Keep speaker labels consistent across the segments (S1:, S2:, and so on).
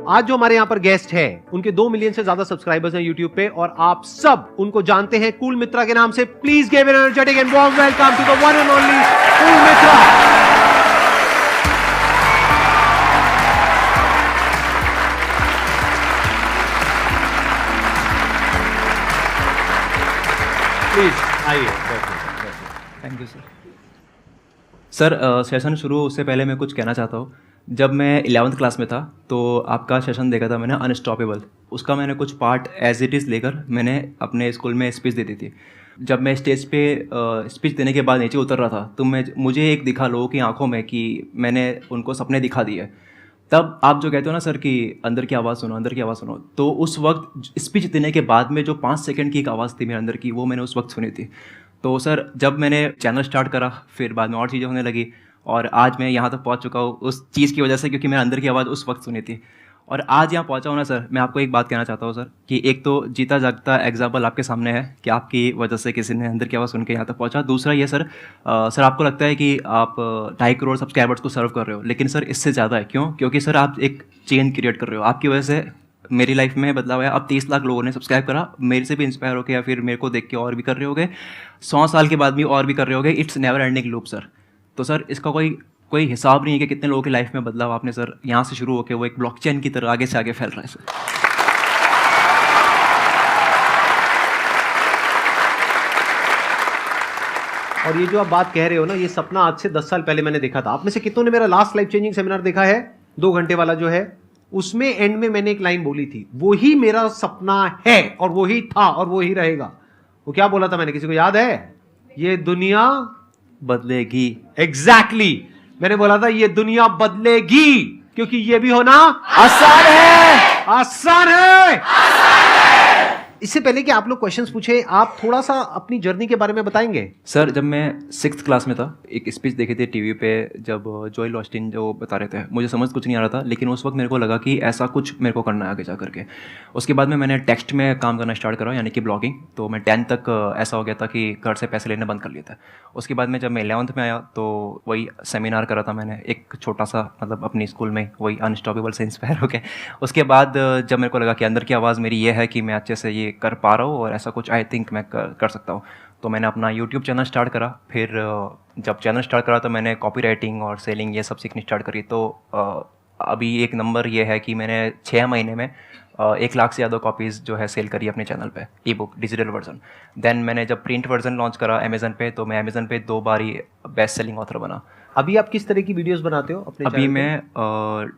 S1: आज जो हमारे यहाँ पर गेस्ट है उनके 2 मिलियन से ज्यादा सब्सक्राइबर्स हैं यूट्यूब पे और आप सब उनको जानते हैं कूल मित्रा के नाम से। Please give an energetic and warm welcome to the one and only cool Mitra. Please आइए।
S2: Thank you sir. सेशन शुरू उससे पहले मैं कुछ कहना चाहता हूँ। जब मैं 11th क्लास में था तो आपका सेशन देखा था मैंने, अनस्टॉपेबल। उसका मैंने कुछ पार्ट एज इट इज़ लेकर मैंने अपने स्कूल में स्पीच दी थी। जब मैं स्टेज पे स्पीच देने के बाद नीचे उतर रहा था तो मुझे एक दिखा लोगों की आंखों में कि मैंने उनको सपने दिखा दिए। तब आप जो कहते हो ना सर कि अंदर की आवाज़ सुनो, अंदर की आवाज़ सुनो, तो उस वक्त स्पीच देने के बाद में जो 5 सेकंड की एक आवाज़ थी मेरे अंदर की, वो मैंने उस वक्त सुनी थी। तो सर जब मैंने चैनल स्टार्ट करा फिर बाद में और चीज़ें होने लगी और आज मैं यहाँ तक पहुँच चुका हूँ उस चीज़ की वजह से, क्योंकि मैंने अंदर की आवाज़ उस वक्त सुनी थी। और आज यहाँ पहुँचा हूँ ना सर, मैं आपको एक बात कहना चाहता हूँ सर कि एक तो जीता जागता एग्जाम्पल आपके सामने है कि आपकी वजह से किसी ने अंदर की आवाज़ सुन के यहाँ तक पहुँचा। दूसरा ये सर, सर आपको लगता है कि आप 2.5 करोड़ सब्सक्राइबर्स को सर्व कर रहे हो, लेकिन सर इससे ज़्यादा है। क्यों? क्योंकि सर आप एक चेन क्रिएट कर रहे हो। आपकी वजह से मेरी लाइफ में बदलाव आया। अब 30 लाख लोगों ने सब्सक्राइब करा, मेरे से भी इंस्पायर होकर या फिर मेरे को देख के और भी कर रहे होगे, 100 साल के बाद भी और भी कर रहे होगे। It's never ending loop sir. तो सर इसका कोई हिसाब नहीं है कि कितने लोगों की लाइफ में बदलाव आपने सर यहाँ से शुरू होकर वो एक ब्लॉकचेन की तरह आगे से आगे फैल रहा है सर।
S1: और ये जो आप बात कह रहे हो ना, ये सपना आज से 10 साल पहले मैंने देखा था। आप में से कितनों ने मेरा लास्ट लाइफ चेंजिंग सेमिनार देखा है, 2 घंटे वाला जो है? उसमें एंड में मैंने एक लाइन बोली थी, वो ही मेरा सपना है और वो ही था और वो ही रहेगा। वो क्या बोला था मैंने, किसी को याद है? ये दुनिया
S2: बदलेगी।
S1: एग्जैक्टली मैंने बोला था ये दुनिया बदलेगी, क्योंकि ये भी होना आसान है। आसान है। इससे पहले कि आप लोग क्वेश्चंस पूछे, आप थोड़ा सा अपनी जर्नी के बारे में बताएंगे?
S2: सर जब मैं 6th क्लास में था, एक स्पीच देखी थी टीवी पे, जब जोएल ऑस्टिन जो बता रहे थे, मुझे समझ कुछ नहीं आ रहा था, लेकिन उस वक्त मेरे को लगा कि ऐसा कुछ मेरे को करना है आगे जा करके। उसके बाद में मैंने टेक्स्ट में काम करना स्टार्ट करा, यानी कि ब्लॉगिंग। तो मैं 10th तक ऐसा हो गया था कि घर से पैसे लेने बंद कर लिए थे। उसके बाद में जब मैं 11th में आया तो वही सेमिनार करा था मैंने, एक छोटा सा, मतलब अपनी स्कूल में, वही अनस्टॉपेबल से इंस्पायर हो गया। उसके बाद जब मेरे को लगा कि अंदर की आवाज़ मेरी ये है कि मैं अच्छे से ये कर पा रहा हूँ और ऐसा कुछ आई थिंक मैं कर सकता हूँ, तो मैंने अपना यूट्यूब चैनल स्टार्ट करा। फिर जब चैनल स्टार्ट करा तो मैंने कॉपी राइटिंग और सेलिंग ये सब सीखनी स्टार्ट करी। तो अभी एक नंबर ये है कि मैंने 6 महीने में 1 लाख से ज़्यादा कॉपीज़ जो है सेल करी अपने चैनल पे, e book digital version. Then मैंने जब प्रिंट वर्जन लॉन्च करा अमेजन पे, तो मैं अमेजन पे 2 बार ही बेस्ट सेलिंग ऑथर बना।
S1: अभी आप किस तरह की वीडियोस बनाते हो अपने?
S2: अभी मैं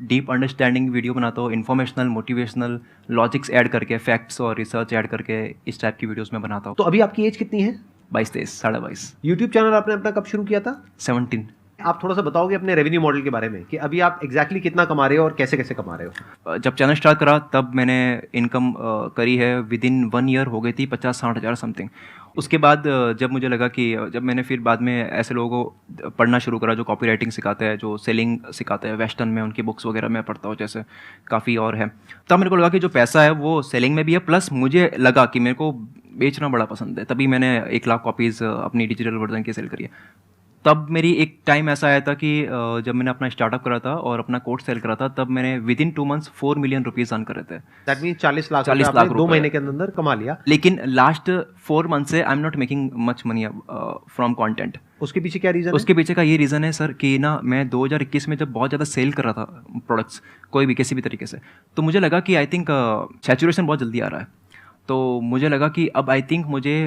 S2: डीप अंडरस्टैंडिंग वीडियो बनाता हूँ, इन्फॉर्मेशनल, मोटिवेशनल, लॉजिक्स ऐड करके, फैक्ट्स और रिसर्च ऐड करके इस टाइप की वीडियोस में बनाता हूँ।
S1: तो अभी आपकी एज कितनी है?
S2: 22-23, 22.5।
S1: यूट्यूब चैनल आपने अपना कब शुरू किया था?
S2: 17।
S1: आप थोड़ा सा बताओगे अपने रेवेन्यू मॉडल के बारे में कि अभी आप एग्जैक्टली कितना कमा रहे हो और कैसे कैसे कमा रहे हो?
S2: जब चैनल स्टार्ट करा तब मैंने इनकम करी है विद इन 1 ईयर हो गई थी 50-60 हज़ार समथिंग। उसके बाद जब मुझे लगा कि जब मैंने फिर बाद में ऐसे लोगों को पढ़ना शुरू करा जो कॉपी राइटिंग सिखाते हैं, जो सेलिंग सिखाते हैं वेस्टर्न में, उनकी बुक्स वगैरह मैं पढ़ता हूँ, जैसे काफ़ी और है, तब मेरे को लगा कि जो पैसा है वो सेलिंग में भी है, प्लस मुझे लगा कि मेरे को बेचना बड़ा पसंद है। तभी मैंने 1 लाख कॉपीज़ अपनी डिजिटल वर्जन की सेल करी है। तब मेरी एक टाइम ऐसा आया था कि जब मैंने अपना स्टार्टअप करा था और अपना कोर्स सेल करा था, तब मैंने with in 2 months 4 million rupees earn करे थे।
S1: दैट मीन 40 लाख 2 महीने के अंदर कमा लिया। लेकिन
S2: लास्ट 4 मंथ से I am not making much money from content.
S1: उसके पीछे क्या रीज़न है?
S2: उसके पीछे का ये रीज़न है सर कि ना, मैं 2021 में जब बहुत ज़्यादा सेल कर रहा था प्रोडक्ट्स, कोई भी किसी भी तरीके से, तो मुझे लगा कि आई थिंक सैचुरेशन बहुत जल्दी आ रहा है। तो मुझे लगा कि अब आई थिंक मुझे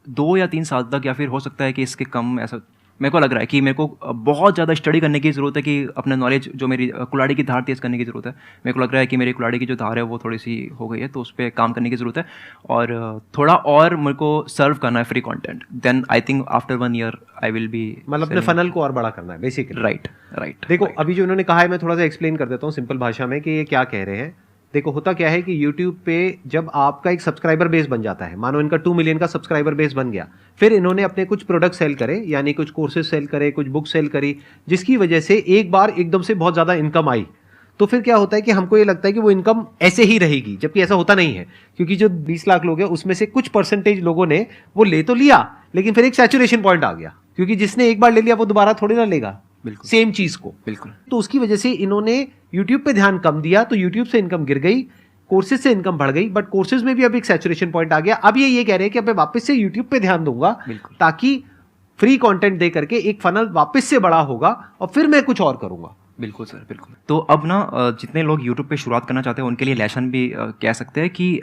S2: 2 या 3 साल तक, या फिर हो सकता है कि इसके कम, ऐसा मेरे को लग रहा है कि मेरे को बहुत ज़्यादा स्टडी करने की ज़रूरत है, कि अपने नॉलेज, जो मेरी कुल्हाड़ी की धार तेज़ करने की ज़रूरत है। मेरे को लग रहा है कि मेरी कुल्हाड़ी की जो धार है वो थोड़ी सी हो गई है, तो उस पर काम करने की ज़रूरत है और थोड़ा और मेरे को सर्व करना है free content. Then I think after 1 year I will be,
S1: मतलब अपने फनल को और बड़ा करना है बेसिकली।
S2: राइट।
S1: देखो अभी जो उन्होंने कहा है, मैं थोड़ा सा एक्सप्लेन कर देता हूँ सिंपल भाषा में कि ये क्या कह रहे हैं। देखो होता क्या है कि YouTube पे जब आपका एक सब्सक्राइबर बेस बन जाता है, मानो इनका 2 मिलियन का सब्सक्राइबर बेस बन गया, फिर इन्होंने अपने कुछ प्रोडक्ट सेल करे, यानी कुछ कोर्सेज सेल करे, कुछ बुक सेल करी, जिसकी वजह से एक बार एकदम से बहुत ज़्यादा इनकम आई। तो फिर क्या होता है कि हमको ये लगता है कि वो इनकम ऐसे ही रहेगी, जबकि ऐसा होता नहीं है, क्योंकि जो 20 लाख लोग हैं उसमें से कुछ परसेंटेज लोगों ने वो ले तो लिया, लेकिन फिर एक सैचुरेशन पॉइंट आ गया, क्योंकि जिसने एक बार ले लिया वो दोबारा थोड़ी ना लेगा।
S2: बिल्कुल।
S1: सेम चीज को।
S2: बिल्कुल।
S1: तो उसकी वजह से इन्होंने यूट्यूब पे ध्यान कम दिया, तो यूट्यूब से इनकम गिर गई, कोर्सेज से इनकम बढ़ गई, बट कोर्सेज में भी अब एक सैचुरेशन पॉइंट आ गया। अब ये कह रहे हैं कि अब मैं वापस से यूट्यूब पे ध्यान दूंगा, ताकि फ्री कंटेंट दे करके एक फनल वापस से बड़ा होगा और फिर मैं कुछ और करूंगा।
S2: बिल्कुल सर, बिल्कुल। तो अब ना जितने लोग यूट्यूब पे शुरुआत करना चाहते हैं उनके लिए लेसन भी कह सकते हैं कि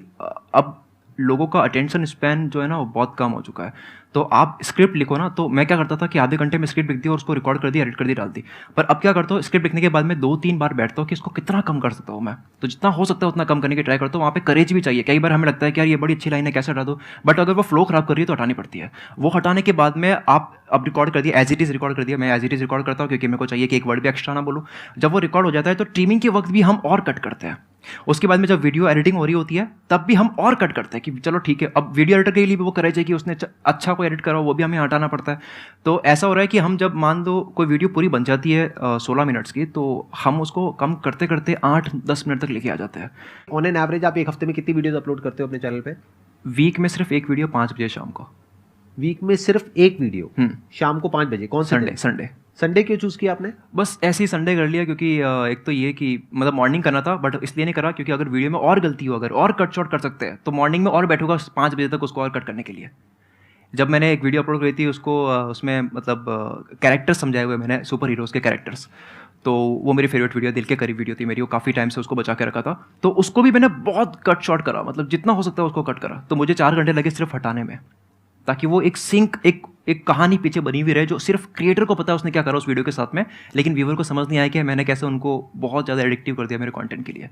S2: अब लोगों का अटेंशन स्पैन जो है ना वो बहुत कम हो चुका है। तो आप स्क्रिप्ट लिखो ना, तो मैं क्या करता था कि आधे घंटे में स्क्रिप्ट लिख दी और उसको रिकॉर्ड कर दी, एडिट कर दी, डाल दी। पर अब क्या करता हूँ, स्क्रिप्ट लिखने के बाद में 2-3 बार बैठता हूँ कि इसको कितना कम कर सकता हूँ मैं। तो जितना हो सकता है उतना कम करने की ट्राई करता हूँ। वहाँ पे करेज भी चाहिए। कई बार हमें लगता है कि यार ये बड़ी अच्छी लाइन है, कैसे हटा दो, बट अगर वो फ्लो खराब कर रही है तो हटानी पड़ती है। वो हटाने के बाद में आप अब रिकॉर्ड कर दिया, एज इट इज़ रिकॉर्ड कर दिया। मैं एज इट इज़ रिकॉर्ड करता हूँ क्योंकि मेरे को चाहिए कि एक वर्ड भी एक्स्ट्रा ना बोलूँ। जब वो रिकॉर्ड हो जाता है तो ट्रिमिंग के वक्त भी हम और कट करते हैं। उसके बाद में जब वीडियो एडिटिंग हो रही होती है तब भी हम और कट करते हैं कि चलो ठीक है, अब वीडियो एडिटर के लिए भी वो करेज है कि उसने अच्छा कोई एडिट करा, वो भी हमें हटाना पड़ता है। तो ऐसा हो रहा है कि हम जब मान लो कोई वीडियो पूरी बन जाती है 16 मिनट्स की, तो हम उसको कम करते करते 8-10 मिनट तक लेके आ जाते हैं।
S1: ऑन एन एवरेज आप एक हफ्ते में कितनी वीडियोस अपलोड करते हो अपने चैनल पे?
S2: वीक में सिर्फ एक वीडियो 5 बजे शाम को।
S1: वीक में सिर्फ एक वीडियो शाम को 5 बजे? कौन सा? संडे क्यों चूज किया आपने?
S2: बस ऐसे ही संडे कर लिया क्योंकि एक तो ये कि मतलब मॉर्निंग करना था, बट इसलिए नहीं करा क्योंकि अगर वीडियो में और गलती हो, अगर और कट शॉट कर सकते हैं तो मॉर्निंग में और बैठूंगा 5 बजे तक उसको और कट करने के लिए। जब मैंने एक वीडियो अपलोड करी थी उसको उसमें मतलब कैरेक्टर्स समझाए हुए मैंने, सुपर हीरोज़ के कैरेक्टर्स, तो वो मेरी फेवरेट वीडियो, दिल के करीब वीडियो थी मेरी, वो काफ़ी टाइम से उसको बचा के रखा था। तो उसको भी मैंने बहुत कट शॉट करा, मतलब जितना हो सकता है उसको कट करा। तो मुझे 4 घंटे लगे सिर्फ हटाने में, ताकि वो एक सिंक, एक कहानी पीछे बनी हुई रहे जो सिर्फ क्रिएटर को पता है उसने क्या करा उस वीडियो के साथ में, लेकिन व्यूवर को समझ नहीं आया कि मैंने कैसे उनको बहुत ज़्यादा एडिक्टिव कर दिया मेरे कंटेंट के लिए।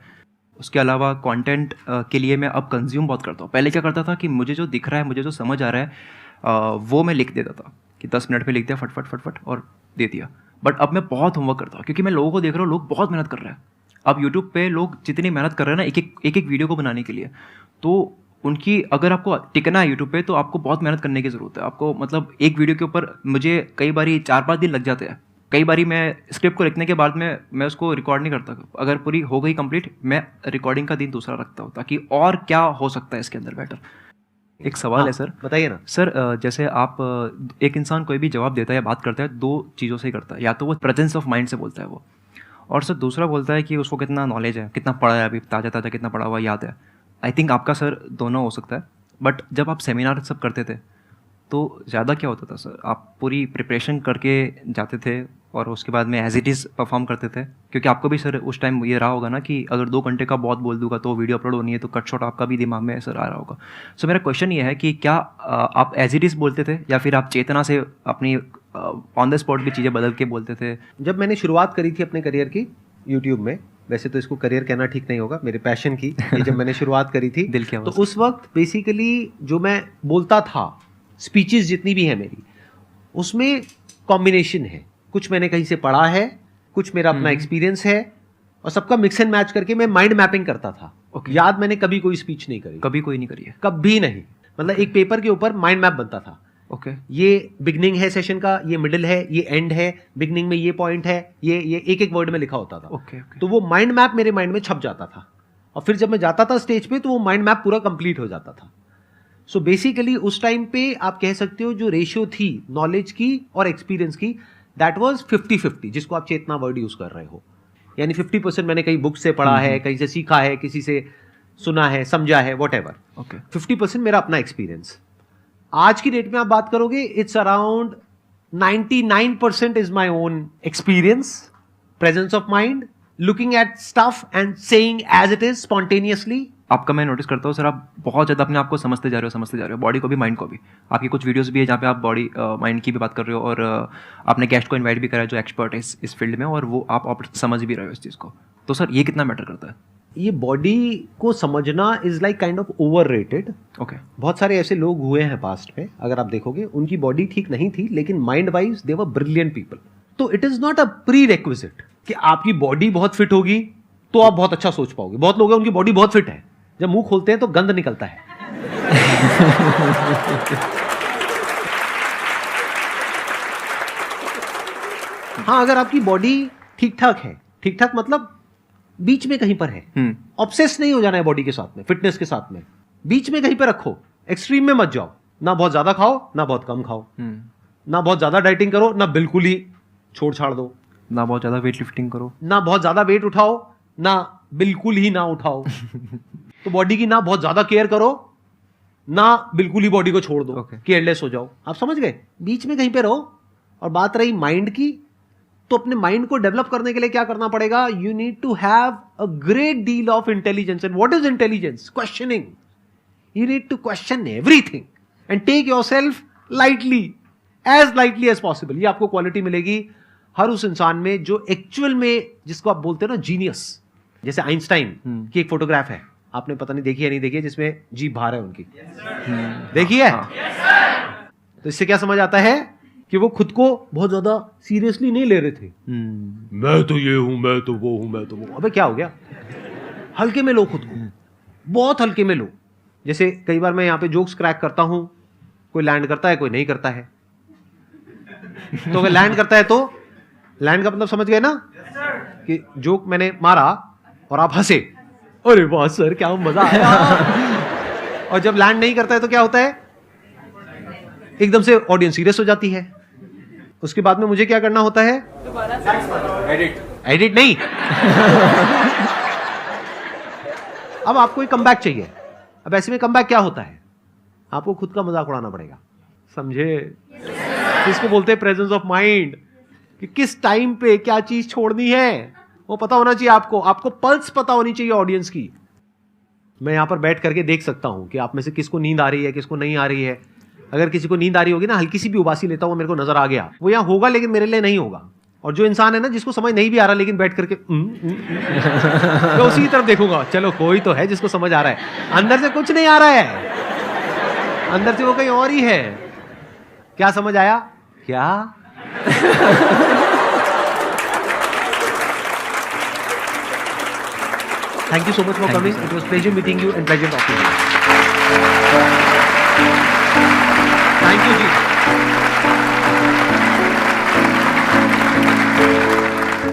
S2: उसके अलावा कंटेंट के लिए मैं अब कंज्यूम बहुत करता हूँ। पहले क्या करता था कि मुझे जो दिख रहा है, मुझे जो समझ आ रहा है वो मैं लिख देता था कि 10 मिनट में लिख दिया फट और दे दिया। बट अब मैं बहुत होमवर्क करता हूँ क्योंकि मैं लोगों को देख रहा हूँ, लोग बहुत मेहनत कर रहे हैं। अब यूट्यूब पे लोग जितनी मेहनत कर रहे हैं ना एक वीडियो को बनाने के लिए, तो उनकी अगर आपको टिकना है यूट्यूब पे तो आपको बहुत मेहनत करने की ज़रूरत है। आपको मतलब एक वीडियो के ऊपर मुझे कई बारी 4-5 दिन लग जाते हैं। कई बारी मैं स्क्रिप्ट को लिखने के बाद में मैं उसको रिकॉर्ड नहीं करता। अगर पूरी हो गई कंप्लीट, मैं रिकॉर्डिंग का दिन दूसरा रखता हूँ ताकि और क्या हो सकता है इसके अंदर बेटर। एक सवाल है सर,
S1: बताइए ना
S2: सर। जैसे आप एक इंसान कोई भी जवाब देता है या बात करता है 2 चीज़ों से ही करता है, या तो वो प्रेजेंस ऑफ माइंड से बोलता है वो, और सर दूसरा बोलता है कि उसको कितना नॉलेज है, कितना पढ़ा है, अभी ताज़ा कितना पढ़ा हुआ याद है। आई थिंक आपका सर दोनों हो सकता है। बट जब आप सेमिनार सब करते थे तो ज़्यादा क्या होता था सर, आप पूरी प्रिपरेशन करके जाते थे और उसके बाद में एज इट इज़ परफॉर्म करते थे? क्योंकि आपको भी सर उस टाइम ये रहा होगा ना कि अगर 2 घंटे का बहुत बोल दूंगा तो वीडियो अपलोड होनी है, तो कट शॉट आपका भी दिमाग में सर आ रहा होगा। सो मेरा क्वेश्चन ये है कि क्या आप एज इट इज़ बोलते थे या फिर आप चेतना से अपनी ऑन द स्पॉट भी चीज़ें बदल के बोलते थे?
S1: जब मैंने शुरुआत करी थी अपने करियर की यूट्यूब में, वैसे तो इसको करियर कहना ठीक नहीं होगा, मेरे पैशन की ये जब मैंने शुरुआत करी थी
S2: दिल की
S1: तो उस वक्त बेसिकली जो मैं बोलता था, स्पीचेस जितनी भी है मेरी, उसमें कॉम्बिनेशन है, कुछ मैंने कहीं से पढ़ा है, कुछ मेरा अपना एक्सपीरियंस है, और सबका मिक्स एंड मैच करके मैं माइंड मैपिंग करता था। याद मैंने कभी कोई स्पीच नहीं करी,
S2: कभी कोई नहीं करी है,
S1: कभी नहीं। मतलब एक पेपर के ऊपर माइंड मैप बनता था। ये बिगनिंग है सेशन का, ये मिडिल है, ये एंड है, बिगनिंग में ये पॉइंट है, ये एक वर्ड में लिखा होता था। तो वो माइंड मैप मेरे माइंड में छप जाता था, और फिर जब मैं जाता था स्टेज पे तो वो माइंड मैप पूरा कंप्लीट हो जाता था। सो बेसिकली उस टाइम पे आप कह सकते हो जो रेशियो थी नॉलेज की और एक्सपीरियंस की, दैट वाज 50-50, जिसको आप चेतना वर्ड यूज कर रहे हो। यानी 50% मैंने कहीं बुक से पढ़ा है, कहीं से सीखा है, किसी से सुना है, समझा है, व्हाटएवर। 50% मेरा अपना एक्सपीरियंस। आज की डेट में आप बात करोगे, it's around 99% is my own experience, presence of mind, looking at stuff and seeing as it is spontaneously.
S2: आपका मैं नोटिस करता हूँ सर, आप बहुत ज़्यादा अपने आप को समझते जा रहे हो, बॉडी को भी माइंड को भी। आपकी कुछ वीडियोस भी है जहाँ पे आप बॉडी माइंड की भी बात कर रहे हो, और आपने गेस्ट को इनवाइट भी करा है जो एक्सपर्ट है इस फील्ड में, और वो आप समझ भी रहे हो इस चीज़ को। तो सर ये कितना मैटर करता है?
S1: ये बॉडी को समझना is like kind of overrated. बहुत सारे ऐसे लोग हुए हैं पास्ट में, अगर आप देखोगे उनकी बॉडी ठीक नहीं थी लेकिन mind wise they were brilliant people. तो it is not a prerequisite कि आपकी बॉडी बहुत फिट होगी तो आप बहुत अच्छा सोच पाओगे। बहुत लोग हैं उनकी बॉडी बहुत फिट है, जब मुंह खोलते हैं तो गंद निकलता है। हाँ, अगर आपकी बॉडी ठीक ठाक है, ठीक ठाक मतलब बीच में कहीं पर है, ऑब्सेस नहीं हो जाना है बॉडी के साथ में, फिटनेस के साथ में, बीच में कहीं पर रखो, एक्सट्रीम में मत जाओ, ना बहुत ज्यादा खाओ ना बहुत कम खाओ, ना बहुत ज्यादा डाइटिंग करो ना बिल्कुल ही छोड़ छाड़ दो,
S2: ना बहुत ज़्यादा वेट लिफ्टिंग करो,
S1: ना बहुत ज्यादा वेट उठाओ, ना बिल्कुल ही ना उठाओ। तो बॉडी की ना बहुत ज्यादा केयर करो, ना बिल्कुल ही बॉडी को छोड़ दो, केयरलेस हो जाओ। आप समझ गए? बीच में कहीं पे रहो। और बात रही माइंड की, तो अपने माइंड को डेवलप करने के लिए क्या करना पड़ेगा? You need to have a great deal of intelligence. And what is intelligence? Questioning. You need to question everything and take yourself lightly, as lightly as possible. ये आपको क्वालिटी मिलेगी हर उस इंसान में जो एक्चुअल में, जिसको आप बोलते हैं ना जीनियस। जैसे आइंस्टाइन की एक फोटोग्राफ है, आपने पता नहीं देखी या नहीं देखी है, जिसमें जीभ बाहर है उनकी, देखी है? तो इससे क्या समझ आता है कि वो खुद को बहुत ज्यादा सीरियसली नहीं ले रहे थे। मैं तो ये हूं, मैं तो वो हूं, मैं तो वो। अबे क्या हो गया? हल्के में लो खुद को, बहुत हल्के में लो। जैसे कई बार मैं यहां पे जोक्स क्रैक करता हूं, कोई लैंड करता है, कोई नहीं करता है। तो अगर लैंड करता है तो लैंड का मतलब समझ गए ना, कि जोक मैंने मारा और आप हंसे, अरे वाह सर क्या मजा आया। और जब लैंड नहीं करता है तो क्या होता है? एकदम से ऑडियंस सीरियस हो जाती है। उसके बाद में मुझे क्या करना होता है? एडिट नहीं। अब आपको एक कमबैक चाहिए। अब ऐसे में कमबैक क्या होता है? आपको खुद का मजाक उड़ाना पड़ेगा, समझे? इसको बोलते हैं प्रेजेंस ऑफ माइंड, कि किस टाइम पे क्या चीज छोड़नी है वो पता होना चाहिए आपको। आपको पल्स पता होनी चाहिए ऑडियंस की। मैं यहां पर बैठ करके देख सकता हूं कि आप में से किसको नींद आ रही है, किसको नहीं आ रही है। अगर किसी को नींद आ रही होगी ना, हल्की सी भी उबासी लेता हुआ मेरे को नजर आ गया, वो यहां होगा लेकिन मेरे लिए नहीं होगा। और जो इंसान है ना जिसको समझ नहीं भी आ रहा लेकिन बैठ करके तो उसी की तरफ देखूंगा, चलो कोई तो है जिसको समझ आ रहा है। अंदर से कुछ नहीं आ रहा है, अंदर से वो कहीं और ही है। क्या समझ आया? क्या? Thank you so much for coming. It was pleasure meeting you and pleasure talking to you. Thank you, ji.